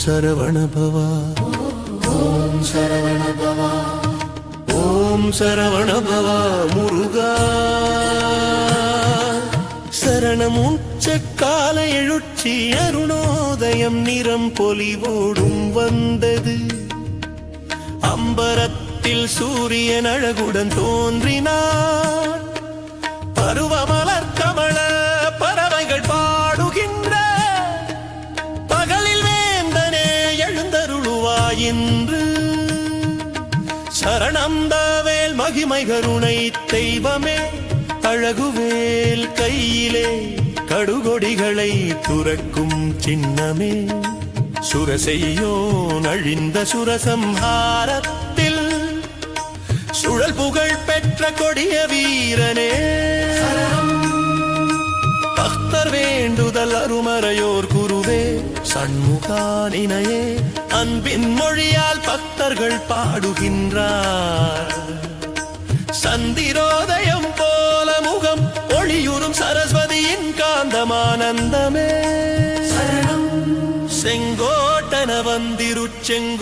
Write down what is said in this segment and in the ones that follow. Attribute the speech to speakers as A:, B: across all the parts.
A: சரவண பவா ஓம் சரவண பவா ஓம் சரவண பவா முருகா சரணமுச்சக்கால எழுச்சி அருணோதயம் நிறம் பொலிவோடும் வந்தது அம்பரத்தில் சூரியன் அழகுடன் தோன்றினான் பருவமலர் கமல பறவைகள் பாடுகின்ற பகலில் வேந்தனே எழுந்தருளுவாயின்று சரணம் தாவேல் மகிமை கருணை தெய்வமே அழகுவேல் கையிலே கடுகொடிகளை துறக்கும் சின்னமே சுரசெய்யோன் அழிந்த சுரசம்ஹாரத்தில் சுழல் புகழ் பெற்ற கொடிய வீரனே பக்தர் வேண்டுதல் அருமறையோர் குருவே சண்முகானினையே அன்பின் மொழியால் பக்தர்கள் பாடுகின்றார் சந்திரோதயம் போல முகம் ஒளியுறும் சரஸ்வதியின் காந்தமானந்தமே செங்கோட்டன வந்திருச்செங்கோட்டன்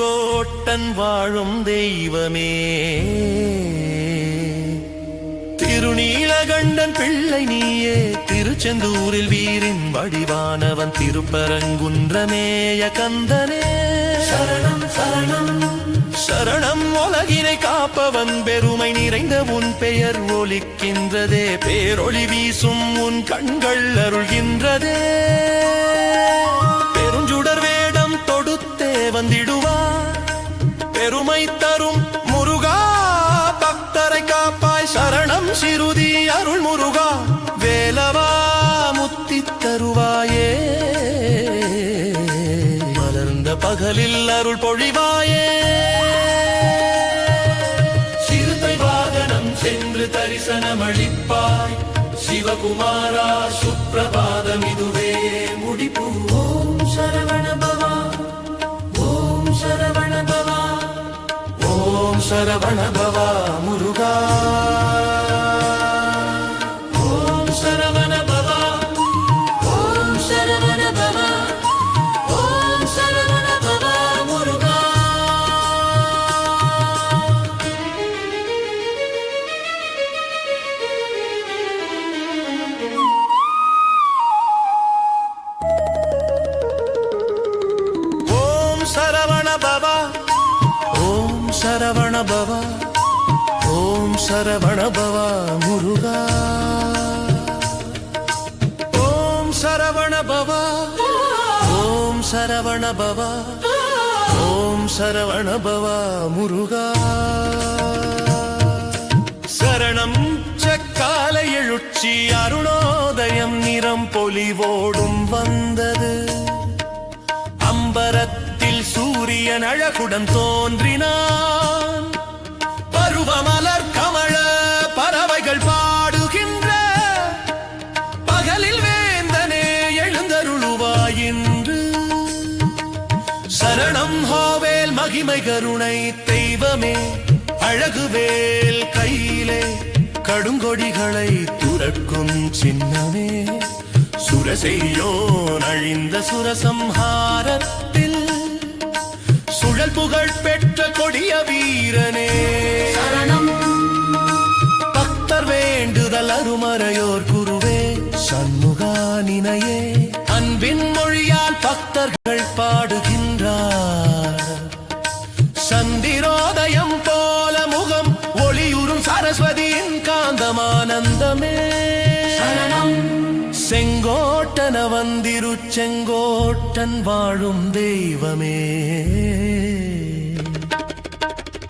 A: வாழும் தெய்வமே திருநீலகண்டன் பிள்ளை நீயே திருச்செந்தூரில் வீரின் வடிவானவன் திருப்பரங்குன்றமேய கந்தனே சரணம் சரணம் சரணம் உலகினை காப்பவன் பெருமை நிறைந்த உன் பெயர் ஒலிக்கின்றதே பேரொளி வீசும் உன் கண்கள் அருள்கின்றதே பெருஞ்சுடர் வேடம் தொடுத்தே வந்திடுவார் பெருமை தரும் முருகா பக்தரை காப்பாய் சரணம் சிறுதி அருள் முருகா வேலவா முத்தி தருவாயே மலர்ந்த பகலில் அருள் பொழிவாயே சிறுத்தை வாகனம் சென்று தரிசனமளிப்பாய் சிவகுமாரா சுப்பிரபாதம் இதுவே முடிப்பு ஓம் சரவண பவா ஓம் சரவண பவா ஓம் சரவண பவா முருகா ஓம் சரவண பவா ஓம் சரவண பவா ஓம் சரவண பவா முருகா சரவண பவா ஓம் சரவண பவா ஓம் சரவண பவா முருகா ஓம் சரவண பவா ஓம் சரவண பவா ஓம் சரவண பவா முருகா சரணம் சக்கால எழுச்சி அருணோதயம் நிறம் பொலிவோடும் வந்தது அம்பரத்தில் சூரியன் அழகுடன் தோன்றினான் பருவமலர் கமல பறவைகள் பாடுகின்ற பகலில் வேந்தனே எழுந்தருளுவாயின்று சரணம் ஹோவேல் மகிமை கருணை தெய்வமே அழகுவேல் கையிலே கடுங்கொடிகளை துறக்கும் சின்னமே சுரசெய்யோன் அழிந்த சுரசம்ஹாரத்தில் சுழல் புகழ் பெற்ற கொடிய வீரனே சரணம் பக்தர் வேண்டுதல் அருமறையோர் குருவே சண்முகானினையே அன்பின் மொழியால் பக்தர்கள் பாடுகின்றார் சந்திரோதயம் போல முகம் ஒளியுறும் சரஸ்வதியின் காந்தமானந்தமே சரணம் செங்கோட்டன வந்திருச்செங்கோட்டன் வாழும் தெய்வமே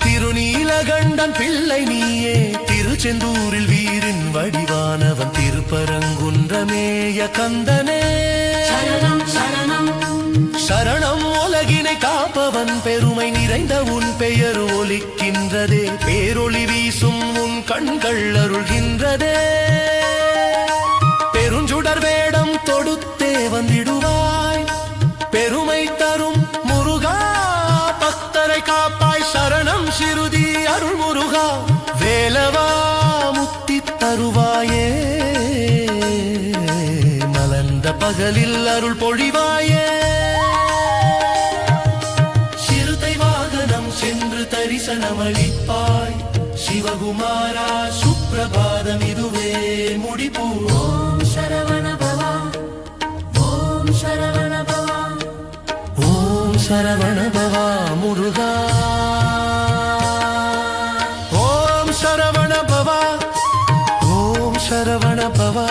A: திருநீலகண்டன் பிள்ளை நீயே திருச்செந்தூரில் வீரின் வடிவானவன் திருப்பரங்குன்றமேய கந்தனே சரணம் சரணம் சரணம் உலகினை காப்பவன் பெருமை நிறைந்த உன் பெயர் ஒலிக்கின்றதே பேரொளி வீசும் உன் கண்கள் அருள்கின்றதே பெருஞ்சுடர் வேடம் தொடுத்தே வந்திடுவாய் பெருமை தரும் முருகா பக்தரை காப்பாய் சரணம் சிறுதி அருள் முருகா வேலவா முத்தி தருவாயே மலர்ந்த பகலில் அருள் பொழிவாயே தரிசனமளிப்பாய் சிவகுமாரா சுப்பிரபாதம் இதுவே முடிப்பு
B: ஓம் சரவண பவா ஓம் சரவண பவா
A: ஓம் சரவண பவா முருகா ஓம் சரவண பவா ஓம் சரவண பவா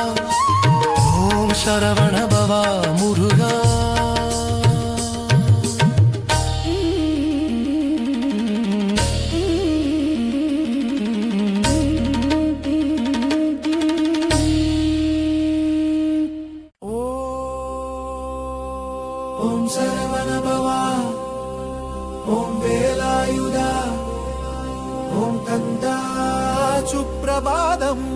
A: ஓம் சரவண பவா முருகா
C: ஓம் சரவண பவா ஓம் வேலாயுதா ஓம் கந்தா சுப்பிரபாதம்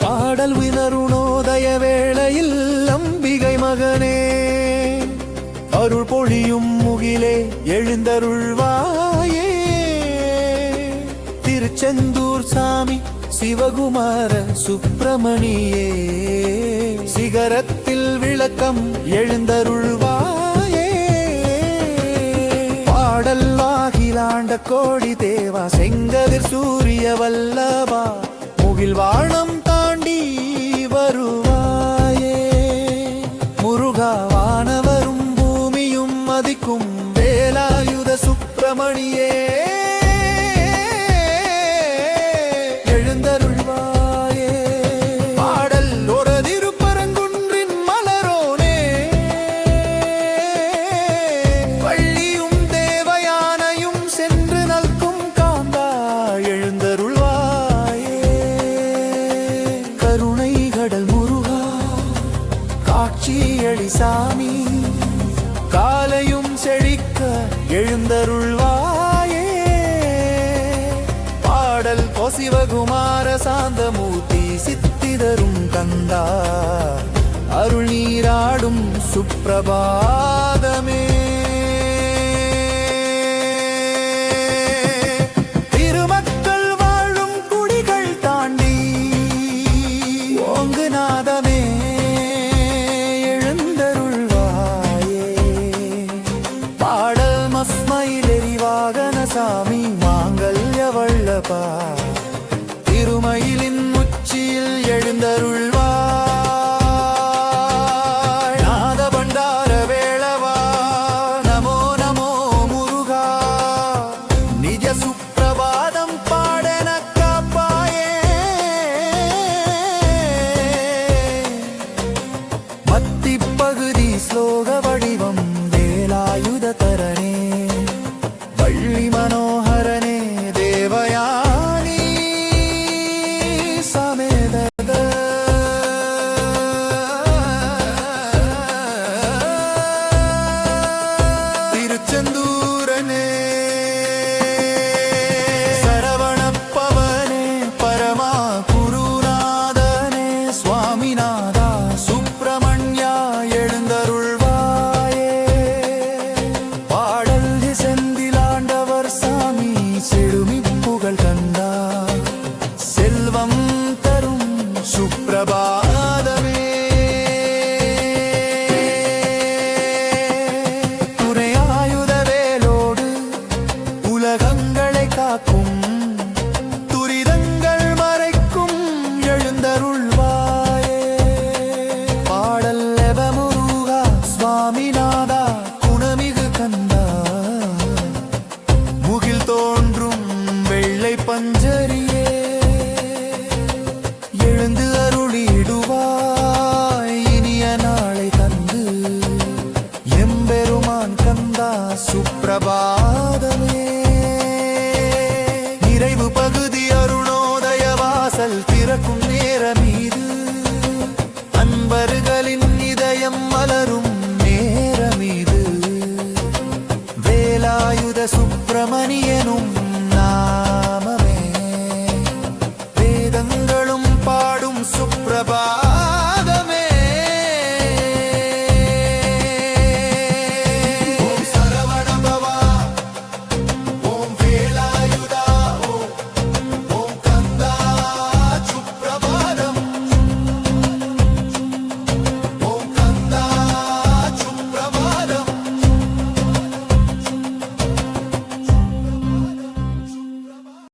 C: பாடல் வினருணோதய வேளையில் அம்பிகை மகனே அருள் பொழியும் முகிலே எழுந்தருள்வாயே திருச்செந்தூர் சாமி சிவகுமார சுப்பிரமணியே சிகரத்தில் விளக்கம் எழுந்தருள்வாயே பாடல் வாகிலாண்ட கோடி தேவா செங்கதிர் சூரிய வல்லபா முகில் வானம் தாண்டி வருவாயே முருகா வானவரும் பூமியும் மதிக்கும் வேலாயுத சுப்பிரமணியே சாமி காலையும் செழிக்க எழுந்தருள்வாயே பாடல் சிவகுமார சாந்தமூர்த்தி சித்திதரும் கந்தா அருள் நீராடும் சுப்பிரபாதமே திருமக்கள் வாழும் குடிகள் தாண்டி ஓங்கு நாதமே சாமி மாங்கல்ய வல்லபா திருமயிலின் உச்சியில் எழுந்தருள்வாய் நாத பண்டார வேளவா நமோ நமோ முருகா நிஜ சுப்பிரபாதம் பாடன காப்பாயே மத்தி பகுதி ஸ்லோக வடிவம் வேலாயுத தரணே வள்ளி மனோகரனே தேவயானி சமேத திருச்செந்தூரனே சரவணப்பவனே பரமா குருநாதனே சுவாமிநாதா சுப்பிரமணியா எழுந்தருள்வாயே பாடல் சாமி செழுமி புகழ் கந்தா செல்வம் தரும் சுப்பிரபாதமே துணையாயுத வேலோடு உலகங்களை காக்கும் துரிதங்கள் மறைக்கும் எழுந்தருள்வாயே பாடல் முருகா சுவாமிநாதா குணமிகு கந்தா முகில் தோன்றும் வெள்ளை பஞ்சரியே எழுந்து அருளிடுவாய் இனிய நாளை தந்து எம்பெருமான் கந்தா சுப்பிரபாதமே நிறைவு பகுதி அருணோதய வாசல் திறக்கும் நேரமீது அன்பர்களின் இதயம் மலரும் நேரமீது வேலாயுத சுப்பிரமணியனும் நாமமே வேதங்களும் பாடும் சுப்பிரபா